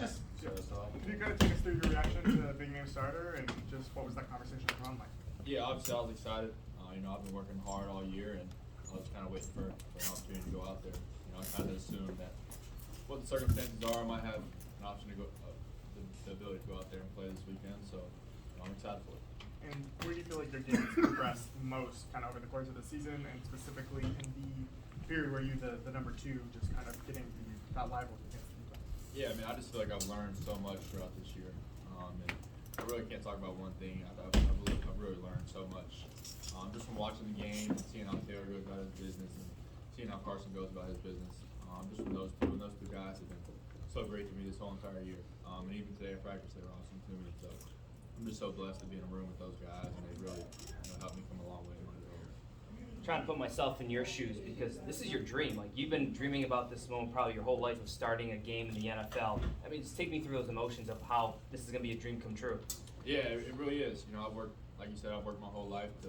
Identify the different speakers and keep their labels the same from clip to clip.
Speaker 1: Can you kind of take us through your reaction to the big name starter and just what was that conversation around like?
Speaker 2: Yeah, obviously I was excited. I've been working hard all year, and I was kind of waiting for an opportunity to go out there. I kind of assumed that what the circumstances are, I might have an option to go, the ability to go out there and play this weekend. So I'm excited for it.
Speaker 1: And where do you feel like your game has progressed most kind of over the course of the season, and specifically in the period where you the number two, just kind of getting that rivalry against the defense?
Speaker 2: Yeah, I just feel like I've learned so much throughout this year. And I really can't talk about one thing. I've really learned so much. Just from watching the game and seeing how Taylor goes about his business and seeing how Carson goes about his business. Just from those two guys have been so great to me this whole entire year. And even today at practice, they were awesome to me. So I'm just so blessed to be in a room with those guys, and they really helped me come a long way in my career.
Speaker 3: Trying to put myself in your shoes, because this is your dream. Like, you've been dreaming about this moment probably your whole life of starting a game in the NFL. I mean, just take me through those emotions of how this is going to be a dream come true.
Speaker 2: Yeah, it really is. I've worked, like you said, I've worked my whole life to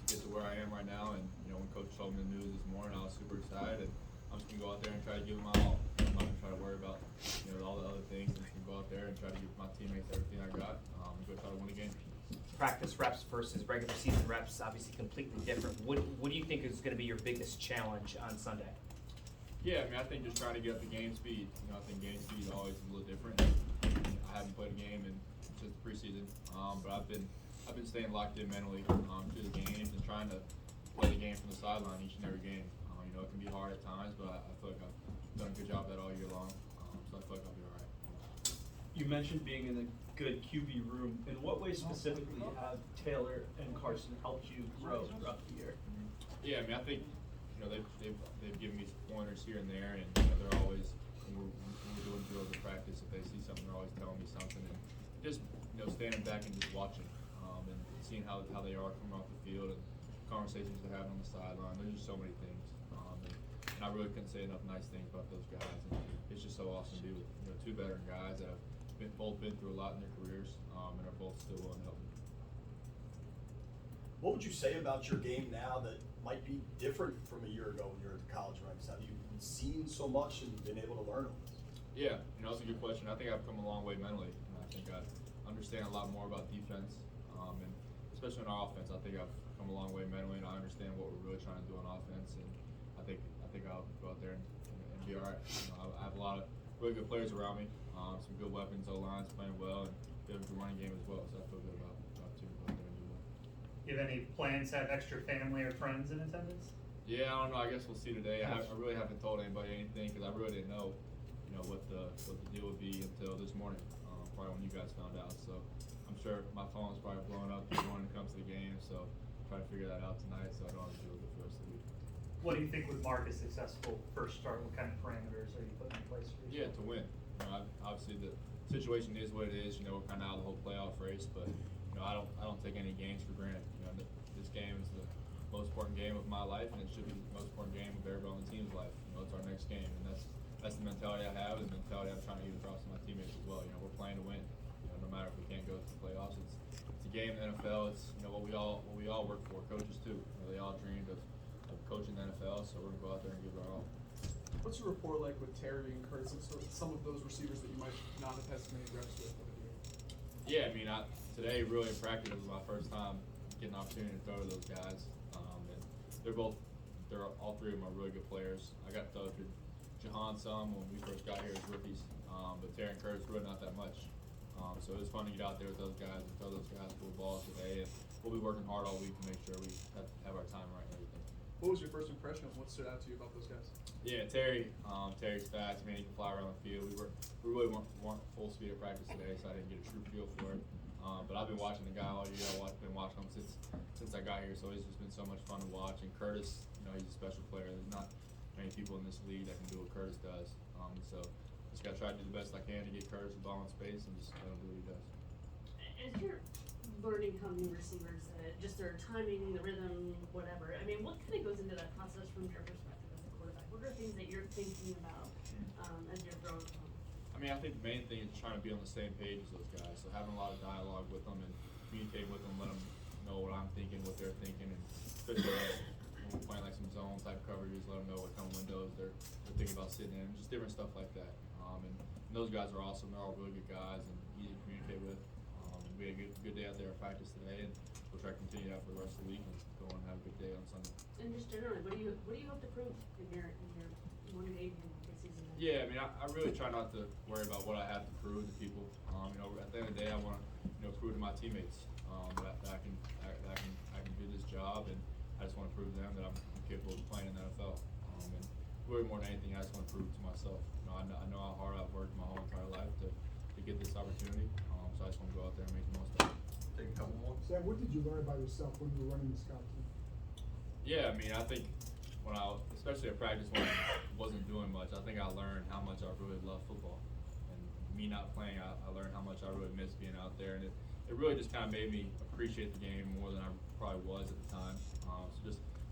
Speaker 2: get to where I am right now. And when Coach told me the news this morning, I was super excited. And I'm just gonna go out there and try to give it my all. I'm not gonna try to worry about all the other things. I'm just gonna go out there and try to give my teammates everything I got. And go try to win a game.
Speaker 3: Practice reps versus regular season reps, obviously completely different. What do you think is going to be your biggest challenge on Sunday?
Speaker 2: Yeah, I think just trying to get up to game speed. I think game speed is always a little different. I haven't played a game in since the preseason, but I've been staying locked in mentally through the games and trying to play the game from the sideline each and every game. It can be hard at times, but I feel like I've done a good job of that all year long. So I feel like I'll be all right.
Speaker 4: You mentioned being in a good QB room. In what way specifically have Taylor and Carson helped you grow throughout the year?
Speaker 2: Yeah, I think they've given me some pointers here and there, and they're always when we're doing drills at practice, if they see something, they're always telling me something, and just standing back and just watching and seeing how they are coming off the field and conversations they're having on the sideline. There's just so many things. And I really couldn't say enough nice things about those guys. And it's just so awesome to be with two veteran guys that have both been through a lot in their careers and are both still willing to help me.
Speaker 5: What would you say about your game now that might be different from a year ago when you were at the college ranks? Have you seen so much and been able to learn on this?
Speaker 2: Yeah, that's a good question. I think I've come a long way mentally. And I think I understand a lot more about defense, and especially in our offense. I think I've come a long way mentally, and I understand what we're really trying to do on offense. And I think I'll go out there and be all right. I have a lot of really good players around me, some good weapons, O-line's playing well, and we have a good running game as well. So I feel good about the team go out there and do well.
Speaker 6: You have any plans to have extra family or friends in attendance?
Speaker 2: Yeah, I don't know. I guess we'll see today. I really haven't told anybody anything because I really didn't know, what the deal would be until this morning, probably when you guys found out. So I'm sure my phone's probably blowing up this morning when it comes to the game. So try to figure that out tonight so I don't have to deal with it for the rest of the week.
Speaker 6: What do you think would mark a successful first start? What kind of parameters are you putting in place for yourself?
Speaker 2: Yeah, to win. Obviously the situation is what it is. We're kind of out of the whole playoff race, but I don't take any games for granted. This game is the most important game of my life, and it should be the most important game of everybody on the team's life. It's our next game, and that's the mentality I have, and the mentality I'm trying to get across to my teammates as well. We're playing to win. No matter if we can't go to the playoffs, it's a game in the NFL. It's what we all work for. Coaches too. They all dreamed of coaching the NFL, so we're gonna go out there and give it our all.
Speaker 7: What's your rapport like with Terry and Curtis, some of those receivers that you might not have had so many reps with over the year?
Speaker 2: Yeah, today really in practice was my first time getting an opportunity to throw to those guys, and all three of them are really good players. I got to throw to Jahan some when we first got here as rookies, but Terry and Curtis really not that much. So it was fun to get out there with those guys and throw those guys full balls today, and we'll be working hard all week to make sure we have our time right and everything.
Speaker 7: What was your first impression of what stood out to you about those guys?
Speaker 2: Yeah, Terry's fast. He can fly around the field. We really weren't full speed at practice today, so I didn't get a true feel for it. But I've been watching the guy all year. I've been watching him since I got here, so it's just been so much fun to watch. And Curtis, he's a special player. There's not many people in this league that can do what Curtis does. So just got to try to do the best I can to get Curtis the ball in space and just let him do what he does.
Speaker 8: As you're learning how new receivers, just their timing, the rhythm, whatever, what kind of goes into that process from your perspective as a quarterback? What are things that you're thinking about as you're growing up?
Speaker 2: I think the main thing is trying to be on the same page as those guys. So having a lot of dialogue with them and communicating with them, let them know what I'm thinking, what they're thinking, and especially when we're playing like some zone type coverages, let them know what kind of windows they're thinking about sitting in, just different stuff like that. And And those guys are awesome. They're all really good guys and easy to communicate with. We had a good day out there at practice today, and we'll try to continue that for the rest of the week and go on and have a good day on Sunday.
Speaker 8: And just generally, what do you hope to prove in your one game in the season?
Speaker 2: Yeah, I mean, I really try not to worry about what I have to prove to people. At the end of the day, I want to prove to my teammates that I can do this job, and I just want to prove to them that I'm capable of playing in the NFL. And really more than anything, I just want to prove it to myself. I know how hard I've worked my whole entire life to get this opportunity. So I just want to go out there and make the most of it.
Speaker 5: Take a couple more.
Speaker 9: Sam, what did you learn about yourself when you were running the scout team?
Speaker 2: Yeah, I mean, I think when especially at practice when I wasn't doing much, I think I learned how much I really love football. And me not playing, I learned how much I really miss being out there. And it really just kind of made me appreciate the game more than I probably was at the time.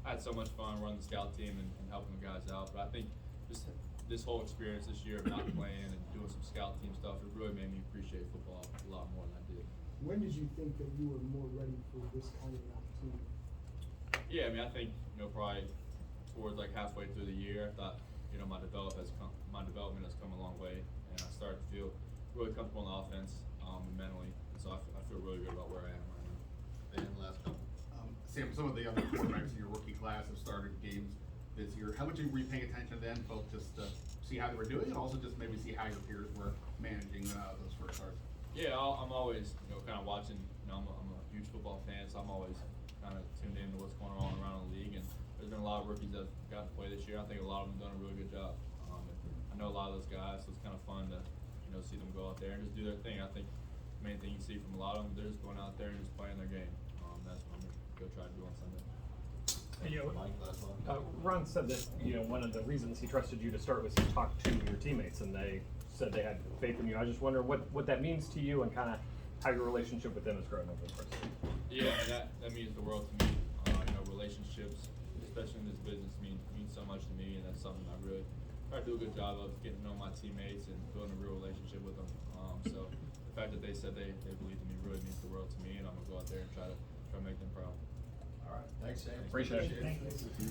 Speaker 2: I had so much fun running the scout team and helping the guys out. But I think just this whole experience this year of not playing and doing some scout team stuff, it really made me appreciate football a lot more than I did.
Speaker 9: When did you think that you were more ready for this kind of an opportunity?
Speaker 2: Yeah, I mean, I think probably towards like halfway through the year, I thought my development has come a long way, and I started to feel really comfortable in the offense and mentally, and so I feel really good about where I am right now.
Speaker 10: And last couple. Sam, some of the other quarterbacks in your rookie class have started games this year. How much were you paying attention then, both just to see how they were doing and also just maybe see how your peers were managing those first starts?
Speaker 2: Yeah, I'm always kind of watching. I'm a huge football fan, so I'm always kind of tuned into what's going on around the league. And there's been a lot of rookies that have gotten to play this year. I think a lot of them have done a really good job. I know a lot of those guys, so it's kind of fun to see them go out there and just do their thing. I think the main thing you see from a lot of them, they're just going out there and just playing their game. That's what I'm going to go try to do on Sunday.
Speaker 10: Mike, last one.
Speaker 11: Ron said that one of the reasons he trusted you to start was he talked to your teammates and they said they had faith in you. I just wonder what that means to you and kind of how your relationship with them has grown over the course of the year.
Speaker 2: Yeah, that means the world to me. Relationships, especially in this business, mean so much to me, and that's something I really try to do a good job of, getting to know my teammates and building a real relationship with them. So the fact that they said they believe in me really means the world to me, and I'm gonna go out there and try to make them proud.
Speaker 5: All right, thanks, Sam.
Speaker 11: Appreciate it.
Speaker 6: Thank you.